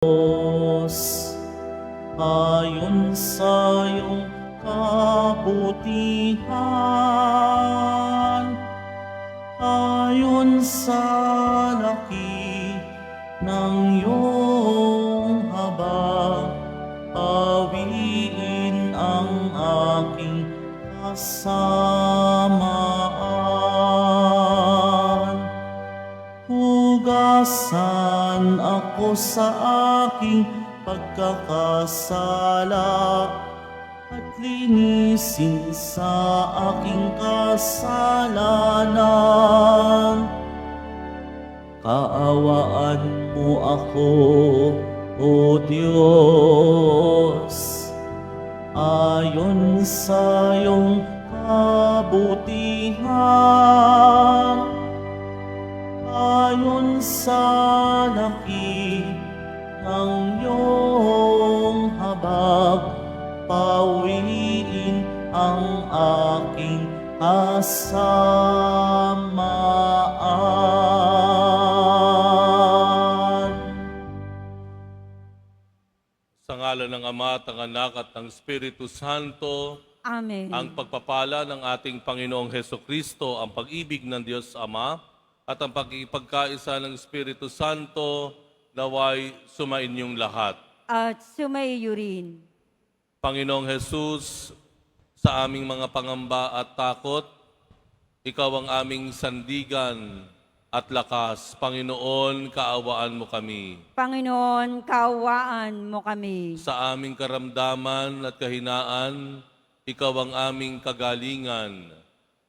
Diyos, ayon sa iyong kabutihan, ayon sa laki ng iyong habag, pawiin ang aking kasamaan. Hugasan ako sa aking pagkakasala at linisin sa aking kasalanan. Kaawaan mo ako, O Diyos, ayon sa iyong kabutihan, ayon sa laki ng iyong habag, pawiin ang aking kasamaan. Sa ngalan ng Ama at ng Anak at ng Espiritu Santo, Amen. ang pagpapala ng ating Panginoong Hesukristo, ang pag-ibig ng Diyos Ama, at ang pagkikaisa ng Espiritu Santo, naway sumainyong lahat. At sumaiyo rin. Panginoong Jesus, sa aming mga pangamba at takot, Ikaw ang aming sandigan at lakas. Panginoon, kaawaan mo kami. Panginoon, kaawaan mo kami. Sa aming karamdaman at kahinaan, Ikaw ang aming kagalingan.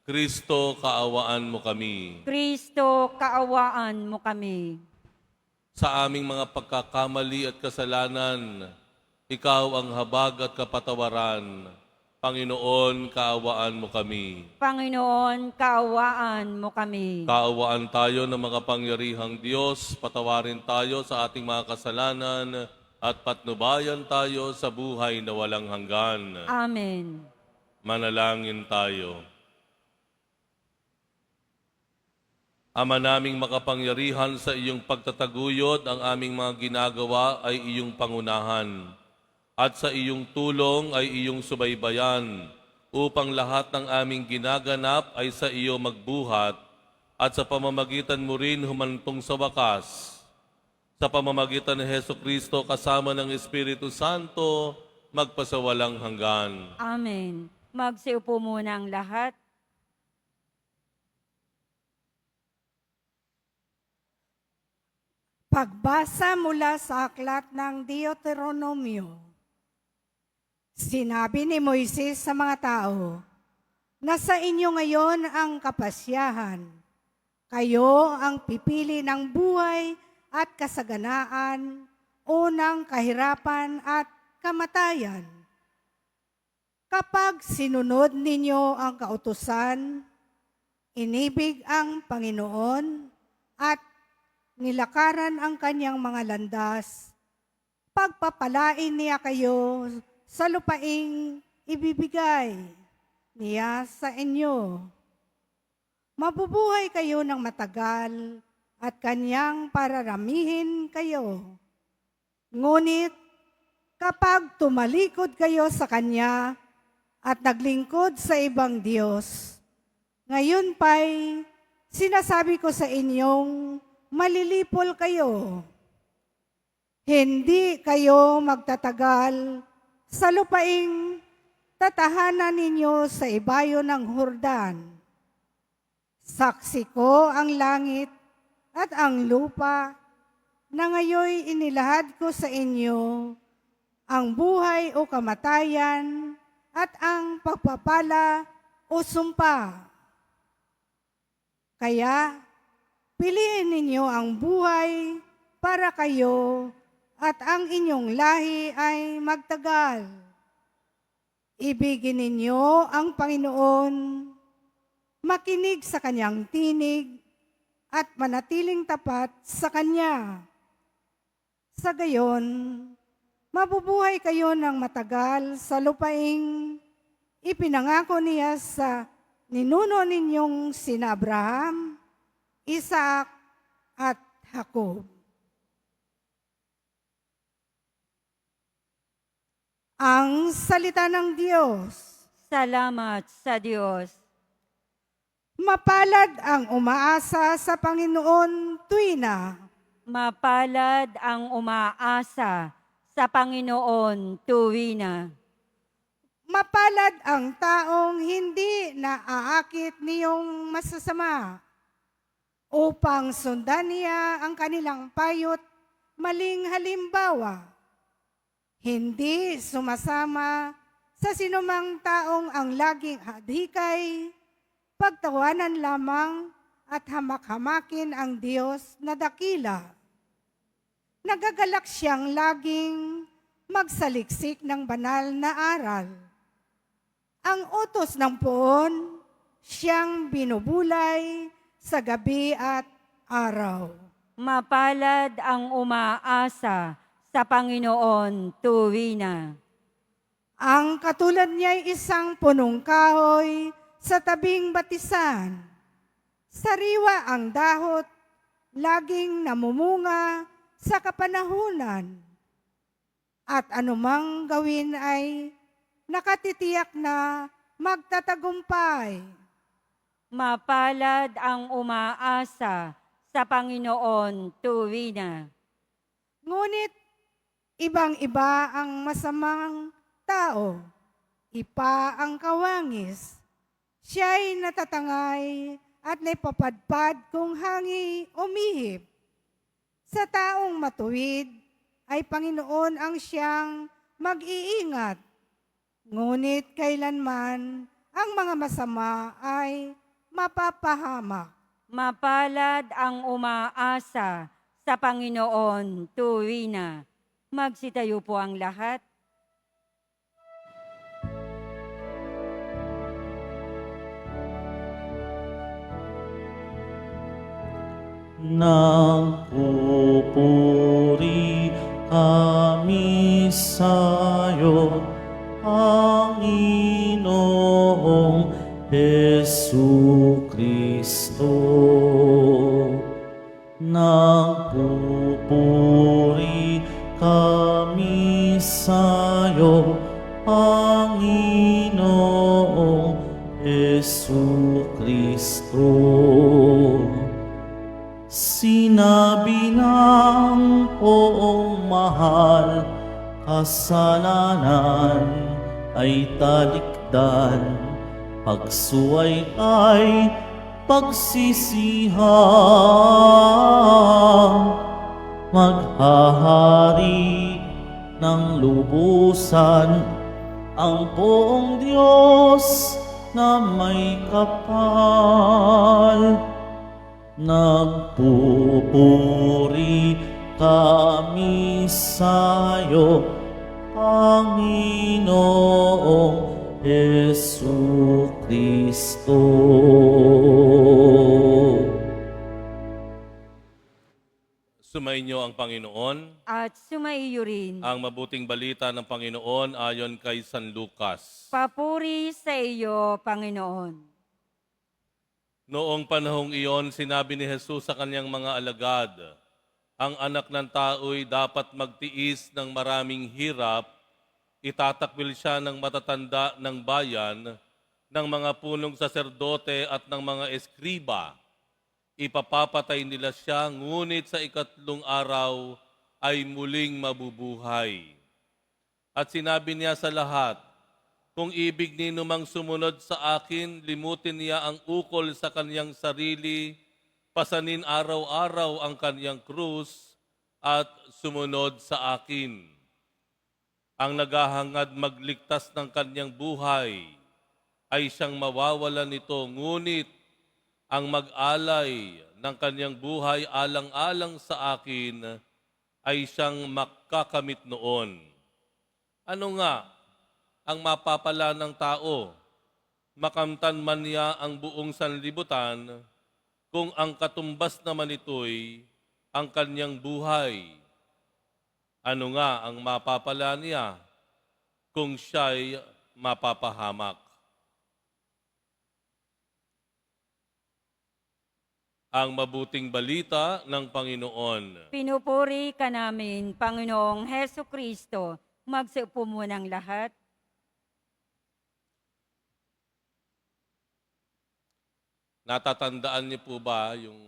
Kristo, kaawaan mo kami. Kristo, kaawaan mo kami. Sa aming mga pagkakamali at kasalanan, Ikaw ang habag at kapatawaran. Panginoon, kaawaan mo kami. Panginoon, kaawaan mo kami. Kaawaan tayo ng mga pangyarihang Diyos, patawarin tayo sa ating mga kasalanan, at patnubayan tayo sa buhay na walang hanggan. Amen. Manalangin tayo. Ama naming makapangyarihan, sa iyong pagtataguyod, ang aming mga ginagawa ay iyong pangunahan. At sa iyong tulong ay iyong subaybayan, upang lahat ng aming ginaganap ay sa iyo magbuhat, at sa pamamagitan mo rin humantong sa wakas. Sa pamamagitan ni Hesukristo kasama ng Espiritu Santo, magpasawalang hanggan. Amen. Magsiupo muna ang lahat. Pagbasa mula sa aklat ng Deuteronomio. Sinabi ni Moises sa mga tao, "Nasa inyo ngayon ang kapasyahan. Kayo ang pipili ng buhay at kasaganaan o ng kahirapan at kamatayan. Kapag sinunod ninyo ang kautusan, inibig ang Panginoon at nilakaran ang kanyang mga landas, pagpapalain niya kayo sa lupaing ibibigay niya sa inyo. Mabubuhay kayo ng matagal at kanyang pararamihin kayo. Ngunit kapag tumalikod kayo sa kanya at naglingkod sa ibang Diyos, ngayon pa'y sinasabi ko sa inyong malilipol kayo. Hindi kayo magtatagal sa lupaing tatahanan ninyo sa ibayo ng Hordan. Saksi ko ang langit at ang lupa na ngayoy inilahad ko sa inyo ang buhay o kamatayan at ang pagpapala o sumpa. Kaya, piliin ninyo ang buhay para kayo at ang inyong lahi ay magtagal. Ibigin ninyo ang Panginoon, makinig sa kanyang tinig, at manatiling tapat sa kanya. Sa gayon, mabubuhay kayo ng matagal sa lupaing ipinangako niya sa ninuno ninyong sina Abraham, Isaac, at Jacob. Ang salita ng Diyos. Salamat sa Diyos. Mapalad ang umaasa sa Panginoon tuwina. Mapalad ang umaasa sa Panginoon tuwina. Mapalad ang taong hindi naaakit niyong masasama upang sundan niya ang kanilang payot maling halimbawa. Hindi sumasama sa sinumang taong ang laging hadikay, pagtawanan lamang at hamak-hamakin ang Diyos na dakila. Nagagalak siyang laging magsaliksik ng banal na aral. Ang utos ng poon, siyang binubulay sa gabi at araw. Mapalad ang umaasa sa Panginoon tuwina. Ang katulad niya'y isang punong kahoy sa tabing batisan. Sariwa ang dahot, laging namumunga sa kapanahunan. At anumang gawin ay nakatitiyak na magtatagumpay. Mapalad ang umaasa sa Panginoon tuwina. Ngunit ibang-iba ang masamang tao, ipa ang kawangis. Siya'y natatangay at naipapadpad kung hangi umihip. Sa taong matuwid ay Panginoon ang siyang mag-iingat. Ngunit kailanman ang mga masama ay mapapahamak. Mapalad ang umaasa sa Panginoon tuwina. Magsitayo po ang lahat. Nagpupuri kami sa'yo, Panginoong Jesucristo. Nagpupuri kami sa'yo, Panginoong Jesucristo. Sinabi ng poong mahal, kasalanan ay talikdan, pagsuway ay pagsisihan. Maghahari ng lubusan ang poong Diyos na may kapal. Nagpupuri kami sa'yo, Panginoong Jesucristo. Sumainyo ang Panginoon. At sumaiyo rin. Ang mabuting balita ng Panginoon ayon kay San Lucas. Papuri sa iyo, Panginoon. Noong panahong iyon, sinabi ni Jesus sa kanyang mga alagad, ang anak ng tao'y dapat magtiis ng maraming hirap, itatakwil siya ng matatanda ng bayan, ng mga punong saserdote at ng mga eskriba. Ipapapatay nila siya, ngunit sa ikatlong araw ay muling mabubuhay. At sinabi niya sa lahat, kung ibig ninyo mang sumunod sa akin, limutin niya ang ukol sa kanyang sarili, pasanin araw-araw ang kanyang krus, at sumunod sa akin. Ang naghahangad magligtas ng kanyang buhay ay siyang mawawalan nito, ngunit ang mag-alay ng kanyang buhay alang-alang sa akin ay siyang makakamit noon. Ano nga ang mapapala ng tao? Makamtan man niya ang buong sanlibutan, kung ang katumbas naman ito'y ang kanyang buhay. Ano nga ang mapapala niya kung siya'y mapapahamak? Ang mabuting balita ng Panginoon. Pinupuri ka namin, Panginoong Heso Kristo. Magsiupo munang lahat. Natatandaan niyo po ba yung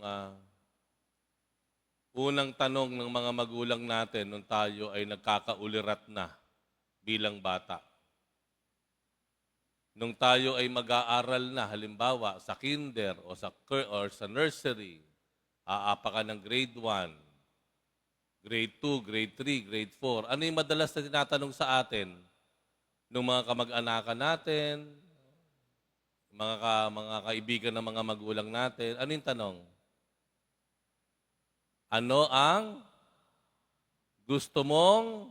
unang tanong ng mga magulang natin nung tayo ay nagkakaulirat na bilang bata? Nung tayo ay mag-aaral na, halimbawa sa kinder or sa nursery, aapa ka ng grade 1, grade 2, grade 3, grade 4. Ano yung madalas na tinatanong sa atin ng mga kamag-anakan natin, mga kaibigan ng mga magulang natin? Ano yung tanong? Ano ang gusto mong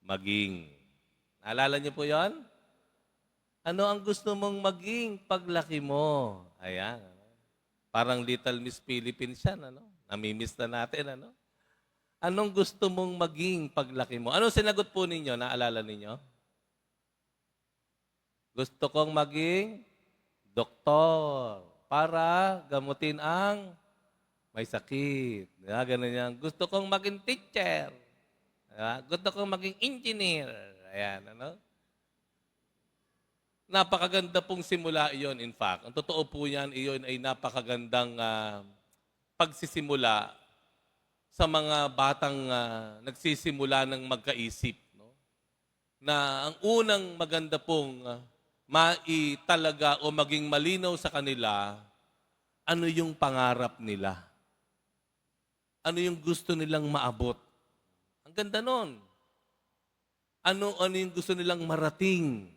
maging? Naalala niyo po yon? Ano ang gusto mong maging paglaki mo? Ayan. Parang Little Miss Philippines yan, ano? Namimiss na natin, ano? Anong gusto mong maging paglaki mo? Anong sinagot po ninyo? Naalala ninyo? Gusto kong maging doktor para gamutin ang may sakit. Diba? Ganun yan. Gusto kong maging teacher. Diba? Gusto kong maging engineer. Ayan, ano? Napakaganda pong simula iyon, in fact. Ang totoo po yan, iyon ay napakagandang pagsisimula sa mga batang nagsisimula ng magkaisip. No? Na ang unang maganda pong maitalaga o maging malinaw sa kanila, ano yung pangarap nila? Ano yung gusto nilang maabot? Ang ganda nun. Ano yung gusto nilang marating?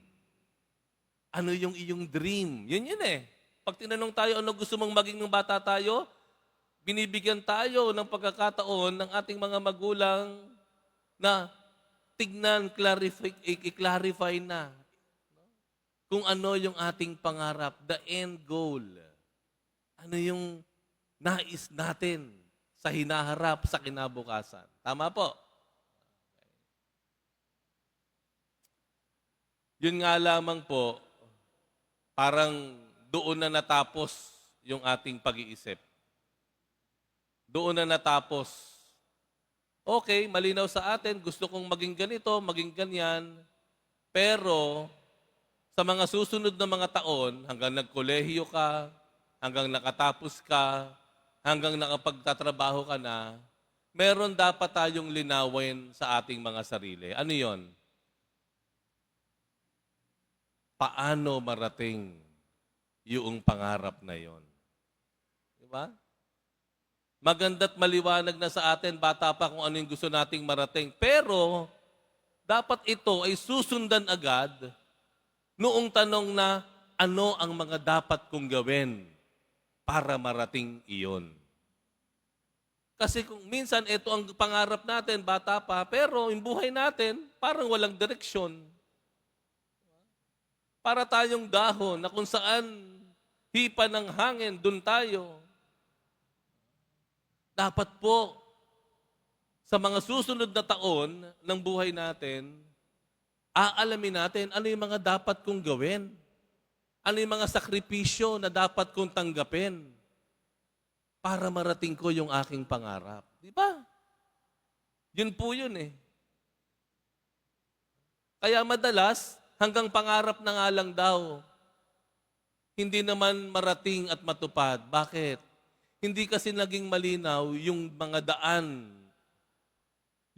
Ano yung iyong dream? Yun eh. Pag tinanong tayo, ano gusto mong maging ng bata tayo, binibigyan tayo ng pagkakataon ng ating mga magulang na tignan, i-clarify na kung ano yung ating pangarap, the end goal. Ano yung nais natin sa hinaharap sa kinabukasan. Tama po? Yun nga lamang po, parang doon na natapos yung ating pag-iisip. Doon na natapos. Okay, malinaw sa atin, gusto kong maging ganito, maging ganyan, pero sa mga susunod na mga taon, hanggang nagkolehiyo ka, hanggang nakatapos ka, hanggang nakapagtatrabaho ka na, meron dapat tayong linawin sa ating mga sarili. Ano yon? Paano marating yung pangarap na yon? Diba? Maganda't maliwanag na sa atin, bata pa kung ano yung gusto nating marating. Pero, dapat ito ay susundan agad noong tanong na ano ang mga dapat kong gawin para marating iyon. Kasi kung minsan ito ang pangarap natin, bata pa, pero yung buhay natin parang walang direksyon. Para tayong dahon na kung saan hipa ng hangin, dun tayo. Dapat po, sa mga susunod na taon ng buhay natin, aalamin natin ano yung mga dapat kong gawin. Ano yung mga sakripisyo na dapat kong tanggapin para marating ko yung aking pangarap. Di ba? Yun po yun eh. Kaya madalas, hanggang pangarap na nga lang daw, hindi naman marating at matupad. Bakit? Hindi kasi naging malinaw yung mga daan,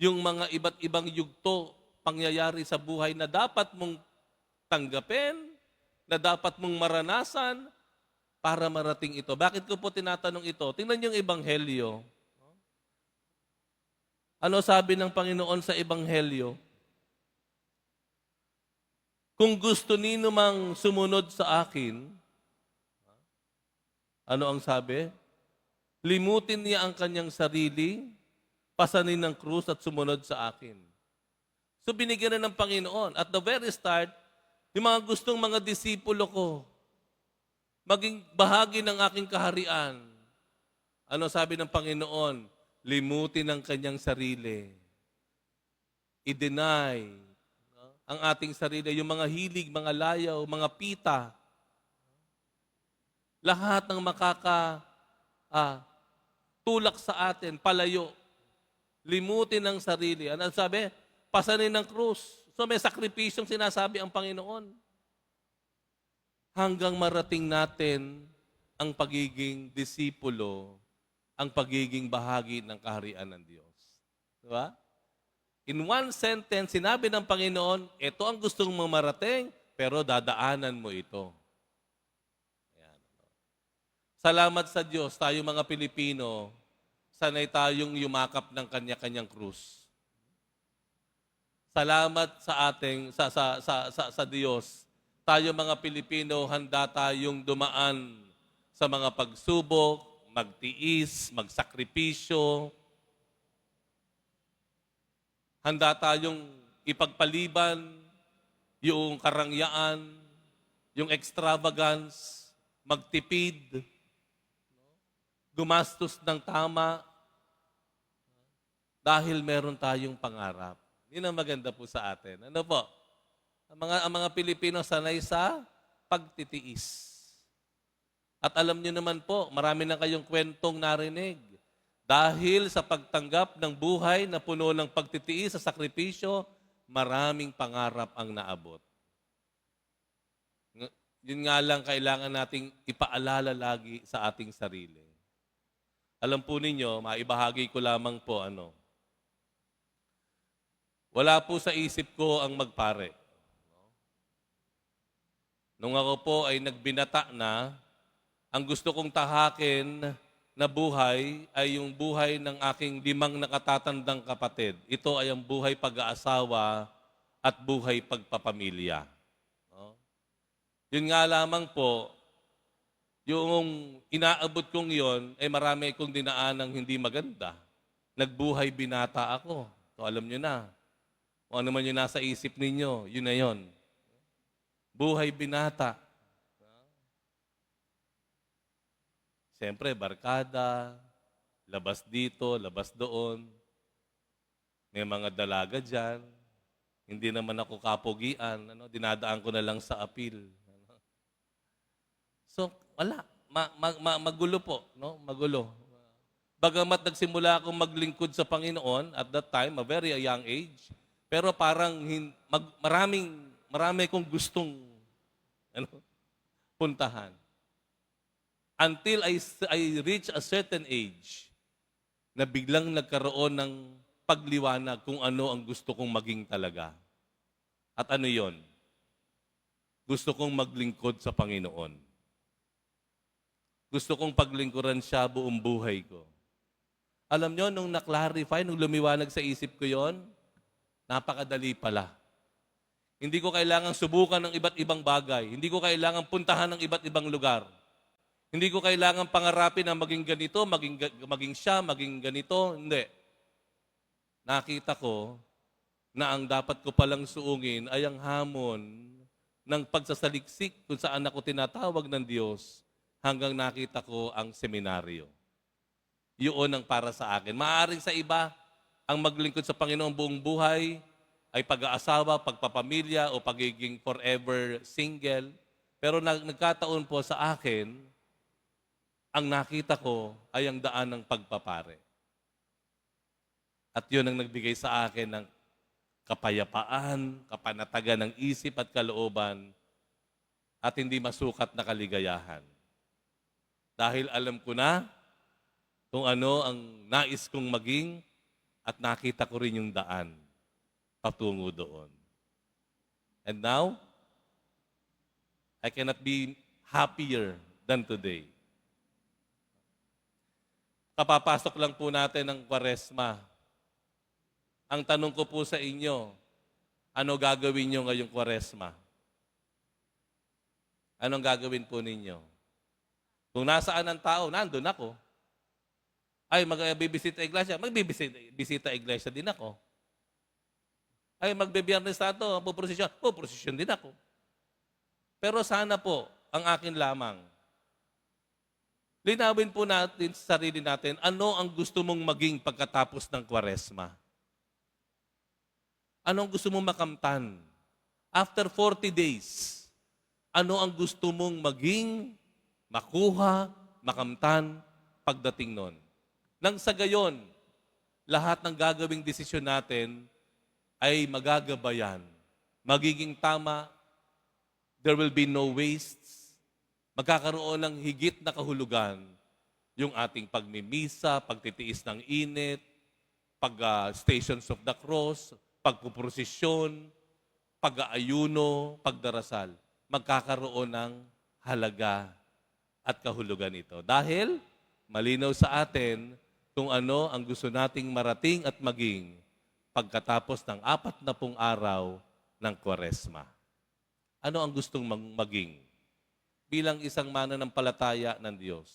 yung mga iba't ibang yugto, pangyayari sa buhay na dapat mong tanggapin, na dapat mong maranasan para marating ito. Bakit ko po tinatanong ito? Tingnan yung Ebanghelyo. Ano sabi ng Panginoon sa Ebanghelyo? Kung gusto nino mang sumunod sa akin, ano ang sabi? Limutin niya ang kanyang sarili, pasanin ng krus at sumunod sa akin. So binigyan na ng Panginoon. At the very start, yung mga gustong mga disipulo ko, maging bahagi ng aking kaharian. Ano sabi ng Panginoon? Limutin ang kanyang sarili. I-deny ang ating sarili, yung mga hilig, mga layaw, mga pita. Lahat ng tulak sa atin, palayo. Limutin ang sarili. Ano sabi? pasanin ng krus. So may sakripisyong sinasabi ang Panginoon. Hanggang marating natin ang pagiging disipulo, ang pagiging bahagi ng kaharian ng Diyos. Diba? In one sentence, sinabi ng Panginoon, ito ang gustong mong marating, pero dadaanan mo ito. Ayan. Salamat sa Diyos, tayo mga Pilipino, sanay tayong yumakap ng kanya-kanyang krus. Salamat sa ating sa Diyos. Tayo mga Pilipino, handa tayong dumaan sa mga pagsubok, magtiis, magsakripisyo. Handa tayong ipagpaliban yung karangyaan, yung extravagance, magtipid, gumastos ng tama, dahil meron tayong pangarap. Yun ang maganda po sa atin. Ano po? Ang mga Pilipino sanay sa pagtitiis. At alam niyo naman po, marami na kayong kwentong narinig. Dahil sa pagtanggap ng buhay na puno ng pagtitiis sa sakripisyo, maraming pangarap ang naabot. Yun nga lang kailangan nating ipaalala lagi sa ating sarili. Alam po ninyo, maibahagi ko lamang po wala po sa isip ko ang magpare. Nung ako po ay nagbinata na, ang gusto kong tahakin na buhay ay yung buhay ng aking 5 nakatatandang kapatid. Ito ay ang buhay pag-aasawa at buhay pagpapamilya. No? Yun nga lamang po, yung inaabot kong yon ay marami kong dinaanang hindi maganda. Nagbuhay binata ako. So alam nyo na. Kung ano man yung nasa isip ninyo, yun na yun. Buhay binata. Siyempre, barkada, labas dito, labas doon. May mga dalaga dyan. Hindi naman ako kapugian. Dinadaan ko na lang sa apil. So, wala. Magulo po. No? Magulo. Bagamat nagsimula akong maglingkod sa Panginoon at that time, a very young age, pero parang marami kong gustong puntahan. Until I reach a certain age na biglang nagkaroon ng pagliwanag kung ano ang gusto kong maging talaga. At ano yon? Gusto kong maglingkod sa Panginoon. Gusto kong paglingkuran siya buong buhay ko. Alam nyo, nung na-clarify, nung lumiwanag sa isip ko yon, napakadali pala. Hindi ko kailangang subukan ng iba't ibang bagay. Hindi ko kailangang puntahan ng iba't ibang lugar. Hindi ko kailangang pangarapin na maging ganito, maging siya, maging ganito. Hindi. Nakita ko na ang dapat ko palang suungin ay ang hamon ng pagsasaliksik kung saan ako tinatawag ng Diyos hanggang nakita ko ang seminaryo. Yun ang para sa akin. Maaaring sa iba, ang maglingkod sa Panginoon buong buhay ay pag-aasawa, pagpapamilya o pagiging forever single. Pero nagkataon po sa akin, ang nakita ko ay ang daan ng pagpapare. At yun ang nagbigay sa akin ng kapayapaan, kapanatagan ng isip at kalooban at hindi masukat na kaligayahan. Dahil alam ko na kung ano ang nais kong maging at nakita ko rin yung daan patungo doon. And now, I cannot be happier than today. Kapapasok lang po natin ng Kwaresma. Ang tanong ko po sa inyo, ano gagawin nyo ngayong Kwaresma? Anong gagawin po ninyo? Kung nasaan ang tao, nandun ako. Ay, magbibisita iglesia, magbibisita iglesia din ako. Ay, magbibiyernes Santo, puprosesyon din ako. Pero sana po, ang akin lamang, linawin po natin sa sarili natin, ano ang gusto mong maging pagkatapos ng Kwaresma? Ano ang gusto mong makamtan? After 40 days, ano ang gusto mong maging, makuha, makamtan, pagdating nun? Nang sa gayon, lahat ng gagawing desisyon natin ay magagabayan. Magiging tama, there will be no wastes. Magkakaroon ng higit na kahulugan yung ating pagmimisa, pagtitiis ng init, Stations of the Cross, pagpuprosesyon, pag-aayuno, pagdarasal. Magkakaroon ng halaga at kahulugan ito. Dahil malinaw sa atin kung ano ang gusto nating marating at maging pagkatapos ng 40 araw ng Kwaresma. Ano ang gustong maging? Bilang isang mananampalataya ng Diyos.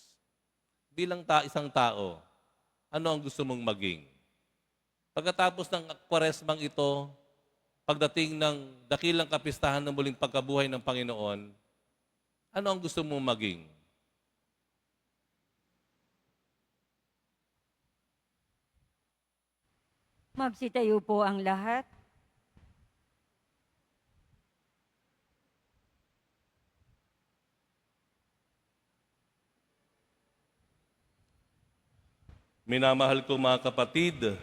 Bilang isang tao, ano ang gusto mong maging? Pagkatapos ng Kwaresmang ito, pagdating ng dakilang kapistahan ng muling pagkabuhay ng Panginoon, ano ang gusto mong maging? Magsitayo po ang lahat. Minamahal ko mga kapatid,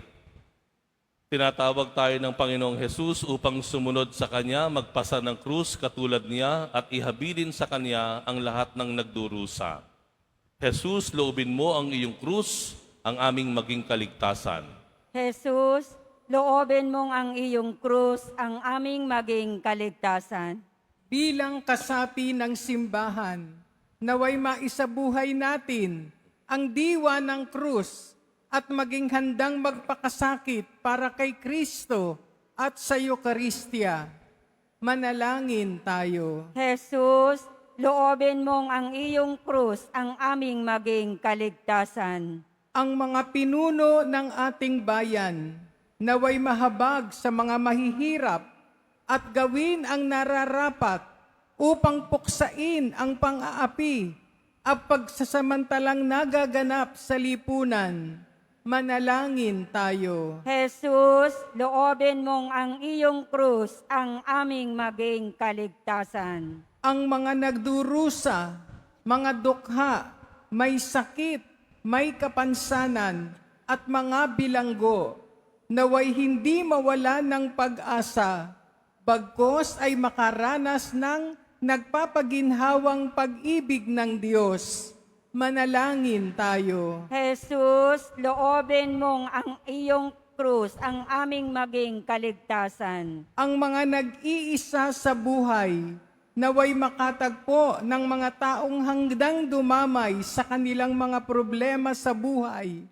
tinatawag tayo ng Panginoong Hesus upang sumunod sa Kanya, magpasa ng krus katulad niya at ihabilin sa Kanya ang lahat ng nagdurusa. Jesus, loobin mo ang iyong krus, ang aming maging kaligtasan. Jesus, loobin mong ang iyong krus, ang aming maging kaligtasan. Bilang kasapi ng simbahan, naway maisabuhay natin ang diwa ng krus at maging handang magpakasakit para kay Kristo at sa Eucharistia. Manalangin tayo. Jesus, loobin mong ang iyong krus, ang aming maging kaligtasan. Ang mga pinuno ng ating bayan, naway mahabag sa mga mahihirap at gawin ang nararapat upang puksain ang pang-aapi at pagsasamantalang nagaganap sa lipunan. Manalangin tayo. Jesus, loobin mong ang iyong krus, ang aming maging kaligtasan. Ang mga nagdurusa, mga dukha, may sakit, may kapansanan, at mga bilanggo, naway hindi mawala ng pag-asa, bagkos ay makaranas ng nagpapaginhawang pag-ibig ng Diyos. Manalangin tayo. Jesus, loobin mong ang iyong krus, ang aming maging kaligtasan. Ang mga nag-iisa sa buhay, naway makatagpo ng mga taong hanggang dumamay sa kanilang mga problema sa buhay.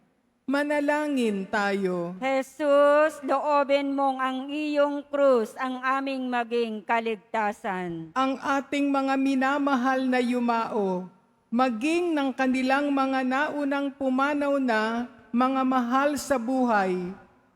Manalangin tayo. Jesus, loobin mong ang iyong krus, ang aming maging kaligtasan. Ang ating mga minamahal na yumao, maging ng kanilang mga naunang pumanaw na mga mahal sa buhay,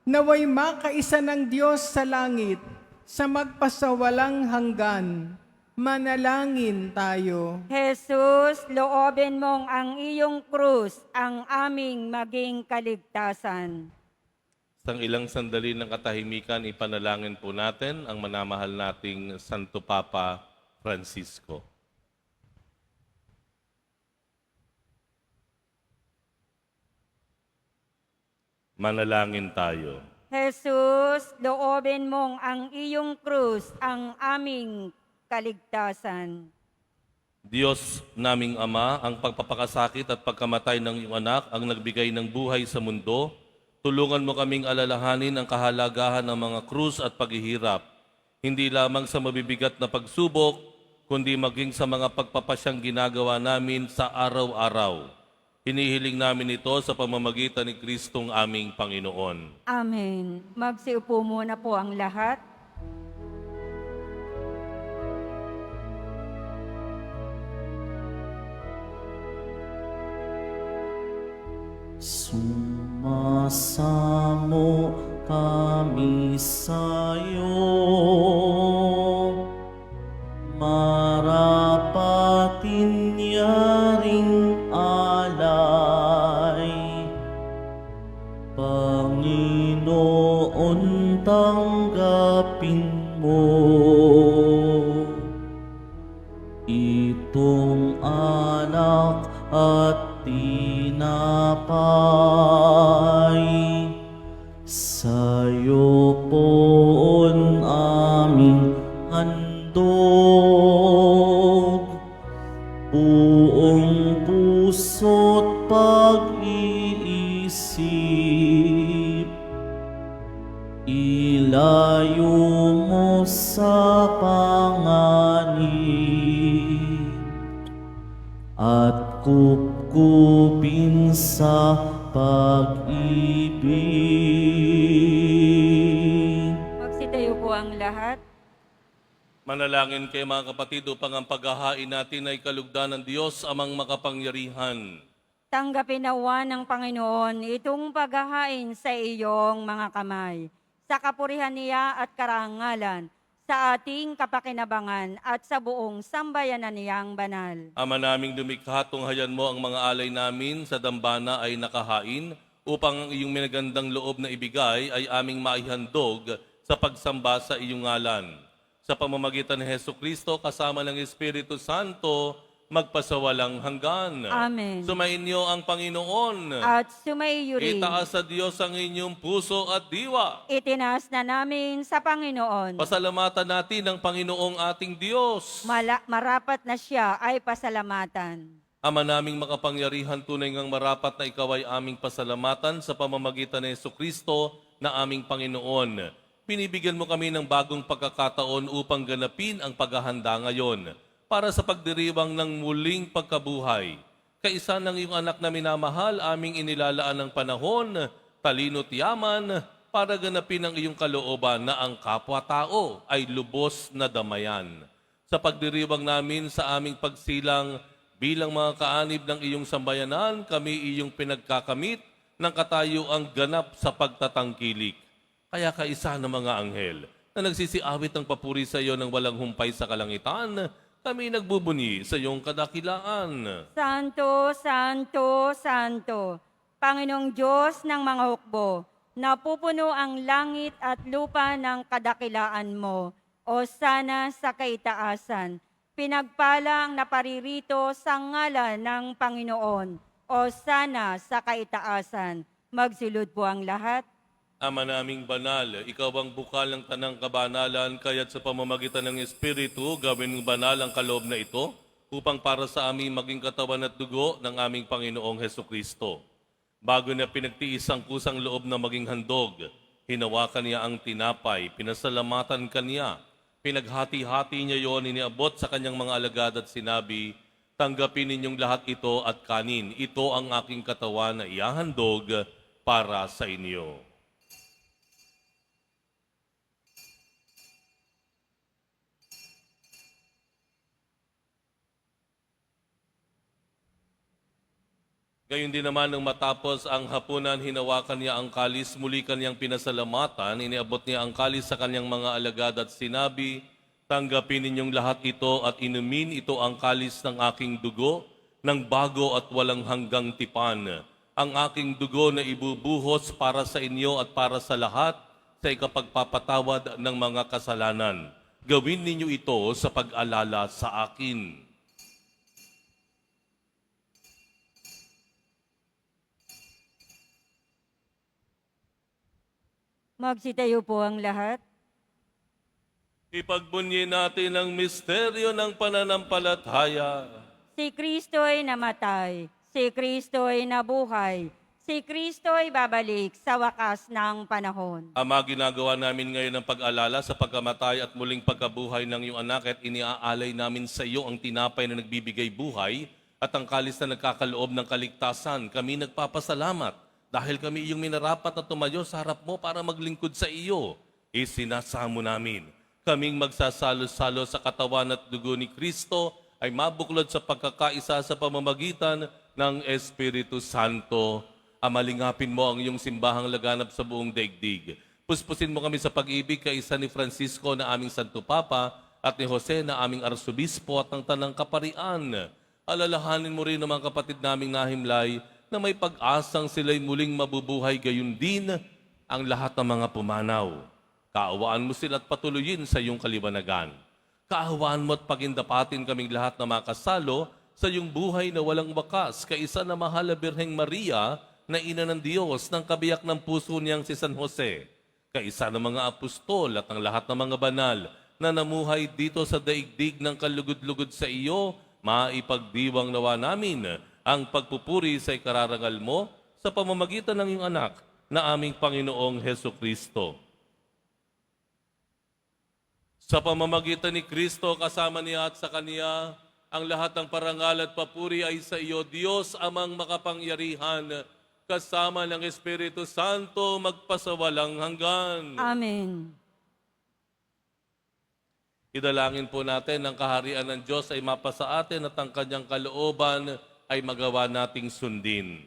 naway makaisa ng Diyos sa langit sa magpasawalang hanggan. Manalangin tayo. Jesus, loobin mong ang iyong krus, ang aming maging kaligtasan. Sa ilang sandali ng katahimikan, ipanalangin po natin ang manamahal nating Santo Papa Francisco. Manalangin tayo. Jesus, loobin mong ang iyong krus, ang aming kaligtasan. Diyos naming Ama, ang pagpapakasakit at pagkamatay ng iyong anak ang nagbigay ng buhay sa mundo. Tulungan mo kaming alalahanin ang kahalagahan ng mga krus at paghihirap, hindi lamang sa mabibigat na pagsubok, kundi maging sa mga pagpapasyang ginagawa namin sa araw-araw. Hinihiling namin ito sa pamamagitan ni Kristong aming Panginoon. Amen. Magsiupo muna po ang lahat. Sumasamo kami sa'yo, marapatin yaring alay. Panginoon, tanggapin mo itong anak at tinapay, sa'yo po Panginoon aming handog, buong puso't pag-iisip, ilayo mo sa panganib, at kupkupin sa pag-ibig. Magsitayo po ang lahat. Manalangin kayo mga kapatid upang ang paghahain natin ay kalugdan ng Diyos amang makapangyarihan. Tanggapin nawa ng Panginoon itong paghahain sa iyong mga kamay, sa kapurihan niya at karangalan, sa ating kapakinabangan at sa buong sambayanan niyang banal. Ama naming dumikha, tunghayan mo ang mga alay namin sa dambana ay nakahain upang ang iyong minagandang loob na ibigay ay aming maihandog sa pagsamba sa iyong ngalan. Sa pamamagitan ni Hesukristo kasama ng Espiritu Santo, magpasawalang hanggan. Amen. Sumainyo ang Panginoon. At sumaiyo rin. Itaas sa Diyos ang inyong puso at diwa. Itinaas na namin sa Panginoon. Pasalamatan natin ang Panginoong ating Diyos. Marapat na siya ay pasalamatan. Ama naming makapangyarihan, tunay ngang marapat na ikaw ay aming pasalamatan sa pamamagitan ni Jesucristo na aming Panginoon. Binibigyan mo kami ng bagong pagkakataon upang ganapin ang paghahanda ngayon para sa pagdiriwang ng muling pagkabuhay. Kaisa ng iyong anak na minamahal, aming inilalaan ng panahon, talino't yaman, para ganapin ang iyong kalooban na ang kapwa-tao ay lubos na damayan. Sa pagdiriwang namin sa aming pagsilang bilang mga kaanib ng iyong sambayanan, kami iyong pinagkakamit ng katayuang ganap sa pagtatangkilik. Kaya kaisa ng mga anghel na nagsisiawit ng papuri sa iyo ng walang humpay sa kalangitan, kami nagbubuni sa iyong kadakilaan. Santo, Santo, Santo, Panginoong Diyos ng mga hukbo, napupuno ang langit at lupa ng kadakilaan mo, o sana sa kaitaasan. Pinagpala ang naparirito sa ngalan ng Panginoon, o sana sa kaitaasan. Magsulod po ang lahat. Ama naming banal, ikaw ang bukal ng tanang kabanalan, kaya't sa pamamagitan ng Espiritu, gawin mong banal ang kaloob na ito, upang para sa aming maging katawan at dugo ng aming Panginoong Hesukristo. Bago na pinagtiis ang kusang loob na maging handog, hinawakan niya ang tinapay, pinasalamatan kaniya, pinaghati-hati niya yon, iniabot sa kanyang mga alagad at sinabi, tanggapin ninyong lahat ito at kanin, ito ang aking katawan na iahandog para sa inyo. Gayon din naman nang matapos ang hapunan, hinawakan niya ang kalis, muli kanyang pinasalamatan, iniabot niya ang kalis sa kanyang mga alagad at sinabi, tanggapin ninyong lahat ito at inumin, ito ang kalis ng aking dugo, ng bago at walang hanggang tipan. Ang aking dugo na ibubuhos para sa inyo at para sa lahat sa ikapagpapatawad ng mga kasalanan. Gawin ninyo ito sa pag-alala sa akin. Magsitayo po ang lahat. Ipagbunyi natin ang misteryo ng pananampalataya. Si Kristo'y namatay, si Kristo'y nabuhay, si Kristo'y babalik sa wakas ng panahon. Ama, ginagawa namin ngayon ang pag-alala sa pagkamatay at muling pagkabuhay ng iyong anak at iniaalay namin sa iyo ang tinapay na nagbibigay buhay at ang kalis na nagkakaloob ng kaligtasan. Kami nagpapasalamat dahil kami iyong minarapat na tumayo sa harap mo para maglingkod sa iyo. Isinasamo namin kaming magsasalo-salo sa katawan at dugo ni Kristo ay mabuklod sa pagkakaisa sa pamamagitan ng Espiritu Santo. Amalingapin mo ang iyong simbahang laganap sa buong daigdig. Puspusin mo kami sa pag-ibig kaisa ni Francisco na aming Santo Papa at ni Jose na aming Arsobispo at ng Tanang Kaparian. Alalahanin mo rin ang mga kapatid naming nahimlay na may pag-asang sila'y muling mabubuhay, gayon din ang lahat ng mga pumanaw. Kaawaan mo sila at patuloyin sa iyong kaliwanagan. Kaawaan mo at pagindapatin kaming lahat na makasalo sa iyong buhay na walang wakas, kaisa na mahal na Birheng Maria na ina ng Diyos, ng kabiyak ng puso niyang si San Jose. kaisa ng mga apostol at ang lahat ng mga banal na namuhay dito sa daigdig ng kalugod-lugod sa iyo, maipagdiwang nawa namin ang pagpupuri sa ikararangal mo sa pamamagitan ng iyong anak na aming Panginoong Heso Kristo. Sa pamamagitan ni Kristo, kasama niya at sa Kaniya, ang lahat ng parangal at papuri ay sa iyo, Diyos amang makapangyarihan, kasama ng Espiritu Santo, magpasawalang hanggan. Amen. Idalangin po natin ang kaharian ng Diyos ay mapasa atin at ang kanyang kalooban ay magawa nating sundin.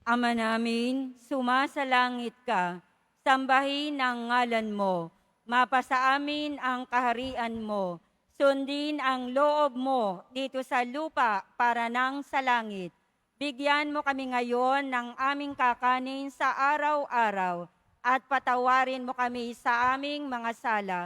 Ama namin, sumasalangit ka, sambahin ang ngalan mo, mapasa amin ang kaharian mo, sundin ang loob mo dito sa lupa para nang sa langit. Bigyan mo kami ngayon ng aming kakanin sa araw-araw at patawarin mo kami sa aming mga sala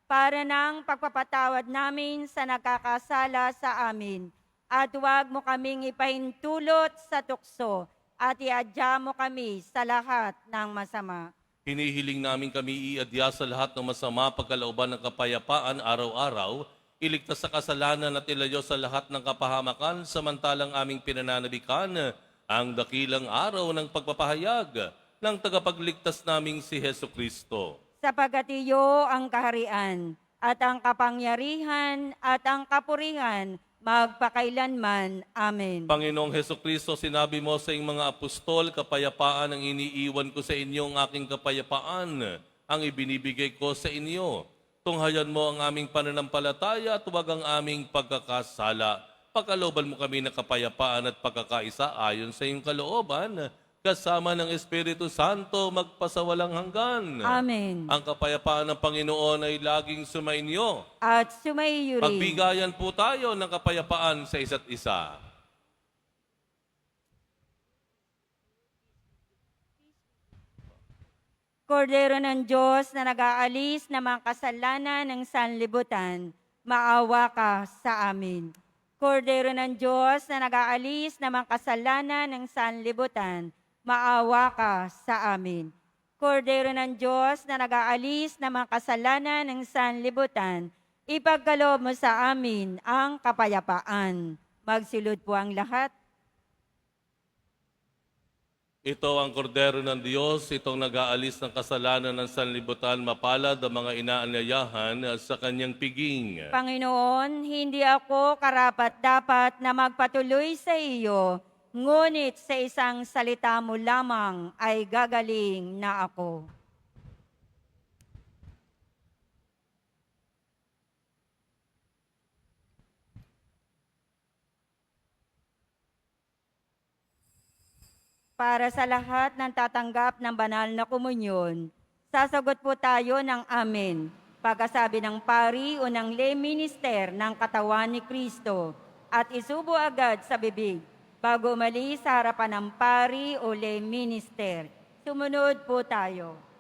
para nang pagpapatawad namin sa nagkakasala sa amin. At huwag mo kaming ipahintulot sa tukso at iadya mo kami sa lahat ng masama. Hinihiling namin kami iadya sa lahat ng masama pagkalooban ng kapayapaan araw-araw, iligtas sa kasalanan at ilayo sa lahat ng kapahamakan samantalang aming pinananabikan ang dakilang araw ng pagpapahayag ng tagapagligtas naming si Heso Kristo. Sapagat iyo ang kaharian at ang kapangyarihan at ang kapurihan magpakailanman. Amen. Panginoong Heso Kristo, sinabi mo sa iyong mga apostol, kapayapaan ang iniiwan ko sa inyo, ang aking kapayapaan ang ibinibigay ko sa inyo. Tunghayan mo ang aming pananampalataya at huwag ang aming pagkakasala. Pagkalooban mo kami ng kapayapaan at pagkakaisa ayon sa iyong kalooban, kasama ng Espiritu Santo magpasawalang hanggan. Amen. Ang kapayapaan ng Panginoon ay laging sumainyo. At sumaiyo rin. Pagbigayan po tayo ng kapayapaan sa isa't isa. Kordero ng Diyos na nag-aalis ng mga kasalanan ng sanlibutan, maawa ka sa amin. Kordero ng Diyos na nag-aalis ng mga kasalanan ng sanlibutan, maawa ka sa amin. Kordero ng Diyos na nag-aalis ng mga kasalanan ng sanlibutan, ipagkaloob mo sa amin ang kapayapaan. Magsilod po ang lahat. Ito ang kordero ng Diyos, itong nag-aalis ng kasalanan ng sanlibutan, mapalad ang mga inaanyayahan sa kanyang piging. Panginoon, hindi ako karapat-dapat na magpatuloy sa iyo, ngunit sa isang salita mo lamang ay gagaling na ako. Para sa lahat ng tatanggap ng banal na komunyon, sasagot po tayo ng amen. Pagkasabi ng pari o ng lay minister ng katawan ni Kristo at isubo agad sa bibig bago umalis sa harapan ng pari o lay minister. Sumunod po tayo.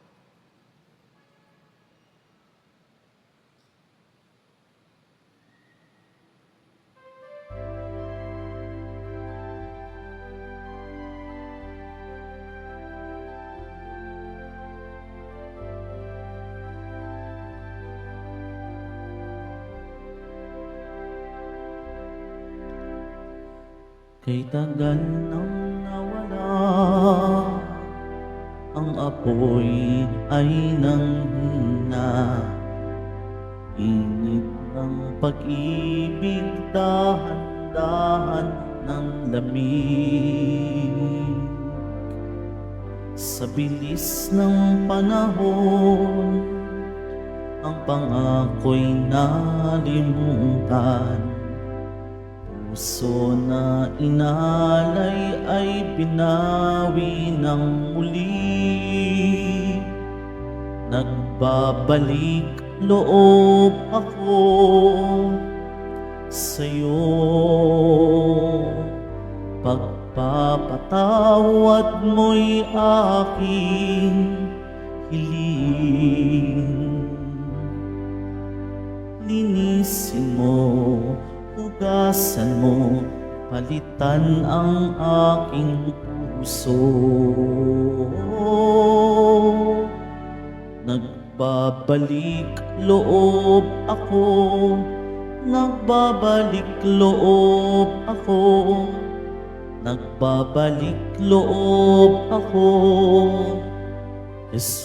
Kay tagal nang nawala, ang apoy ay nanghina. Init ng pag-ibig, dahan-dahan ng lamig. Sa bilis ng panahon, ang pangako'y nalimutan. Puso na inalay ay binawi ng muli. Nagbabalik loob ako sa'yo. Pagpapatawad mo'y aking hiling. Linisin mo, hugasan mo, palitan ang aking puso. Nagbabalik loob ako, nagbabalik loob ako, nagbabalik loob ako, Jesus.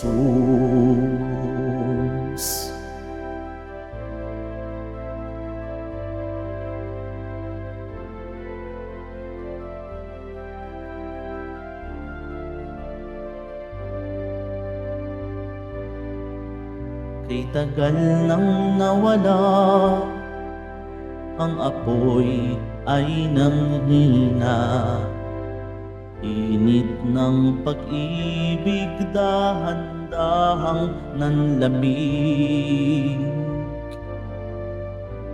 Kay tagal nang nawala, ang apoy ay nanghina. Init ng pag-ibig, dahan-dahang nanlamig.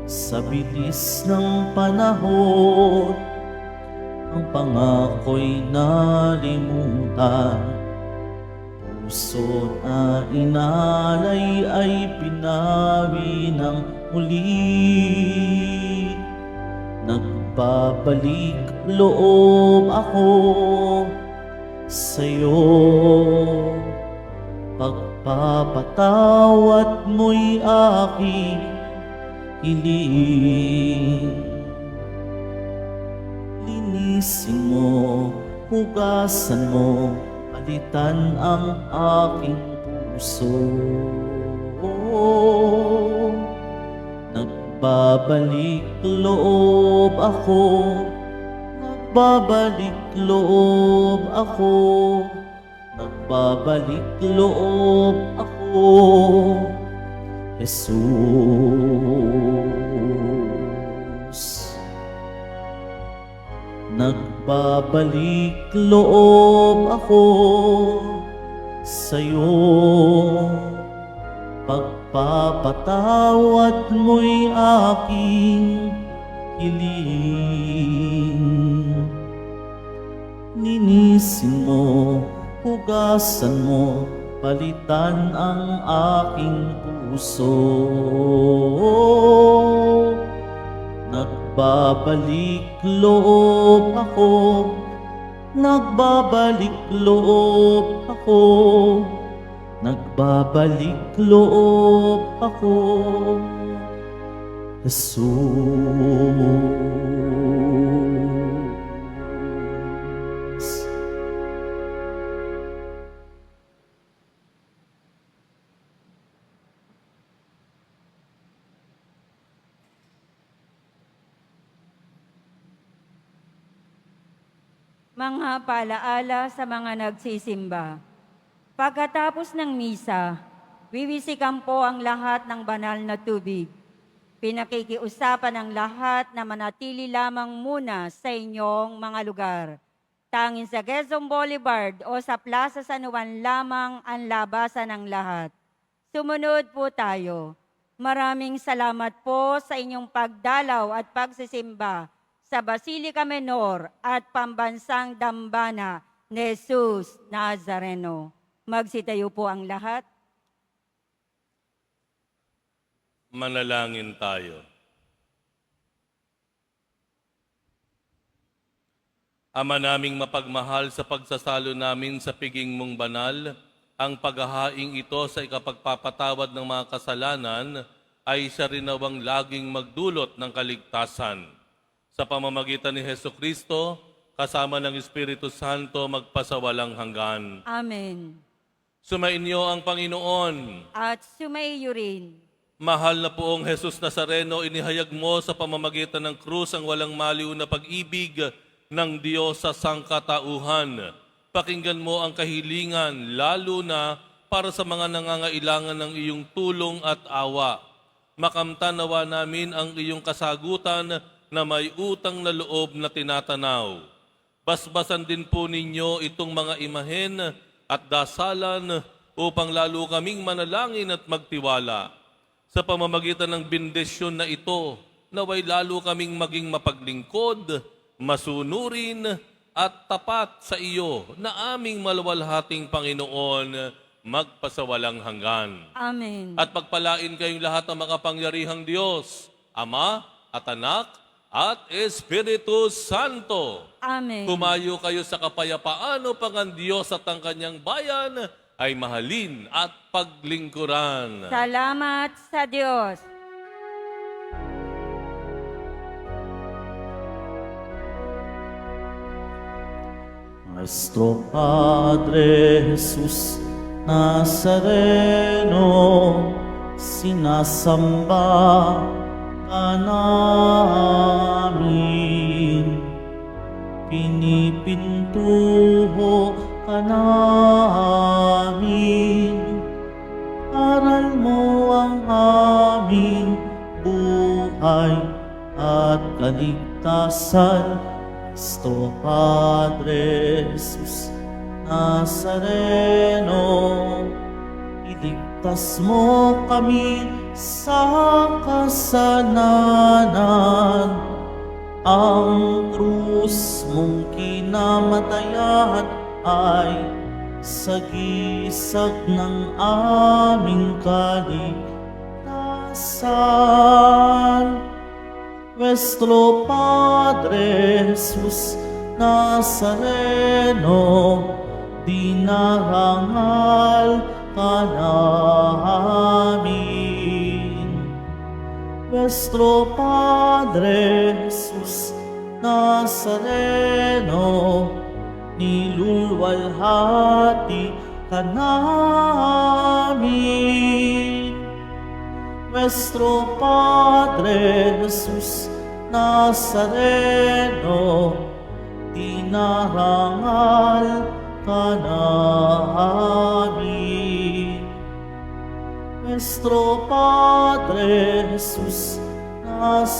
Sa bilis ng panahon, ang pangako'y nalimutan. Puso na inalay ay pinawi ng muli. Nagbabalik loob ako sa'yo. Pagpapatawad mo'y aking hiling. Linisin mo, hugasan mo, palitan ang aking puso. Nagbabalik loob ako, nagbabalik loob ako, nagbabalik loob ako, Jesus. Nagbabalik loob ako sa'yo. Pagpapatawad mo'y aking hiling. Linisin mo, hugasan mo, palitan ang aking puso. Nagbabalik loob ako, nagbabalik loob ako, nagbabalik loob ako, Jesus. Mga paalaala sa mga nagsisimba. Pagkatapos ng misa, wiwisikan po ang lahat ng banal na tubig. Pinakikiusapan ang lahat na manatili lamang muna sa inyong mga lugar. Tanging sa Quezon Boulevard o sa Plaza San Juan lamang ang labasan ng lahat. Sumunod po tayo. Maraming salamat po sa inyong pagdalaw at pagsisimba sa Basilica Menor at Pambansang Dambana ni Jesus Nazareno. Magsitayo po ang lahat. Manalangin tayo. Ama naming mapagmahal, sa pagsasalo namin sa piging mong banal, ang paghahaing ito sa ikapagpapatawad ng mga kasalanan ay siya rin nawang laging magdulot ng kaligtasan. Sa pamamagitan ni Hesukristo, kasama ng Espiritu Santo, magpasawalang hanggan. Amen. Sumainyo ang Panginoon. At sumaiyo rin. Mahal na poong Jesus Nazareno, inihayag mo sa pamamagitan ng krus ang walang maliw na pag-ibig ng Diyos sa sangkatauhan. Pakinggan mo ang kahilingan, lalo na para sa mga nangangailangan ng iyong tulong at awa. Makamtan nawa namin ang iyong kasagutan na may utang na loob na tinatanaw. Basbasan din po ninyo itong mga imahen at dasalan upang lalo kaming manalangin at magtiwala. Sa pamamagitan ng bendisyon na ito, naway lalo kaming maging mapaglingkod, masunurin at tapat sa iyo na aming maluwalhating Panginoon, magpasawalang hanggan. Amen. At pagpalain kayong lahat ng makapangyarihang Diyos, Ama at Anak at Espiritu Santo. Amen. Kumayo kayo sa kapayapaan upang ang Diyos at ang kanyang bayan ay mahalin at paglingkuran. Salamat sa Diyos. Nuestro Padre Jesus Nazareno, sinasamba ka namin, pinipintuho ka namin, aral mo ang aming buhay at kaligtasan. Nuestro Padre Jesus Nazareno, iligtas mo kami sa kasalanan. Ang krus mong kinamatayan ay sagisag ng aming kaligtasan. Nuestro Padre Jesus Nazareno, dinarangal ka namin. Nuestro Padre Jesus Nazareno, niluluwalhati ka namin. Nuestro Padre Jesus Nazareno, dinarangal ka namin. Nuestro Padre Jesus Nazareno,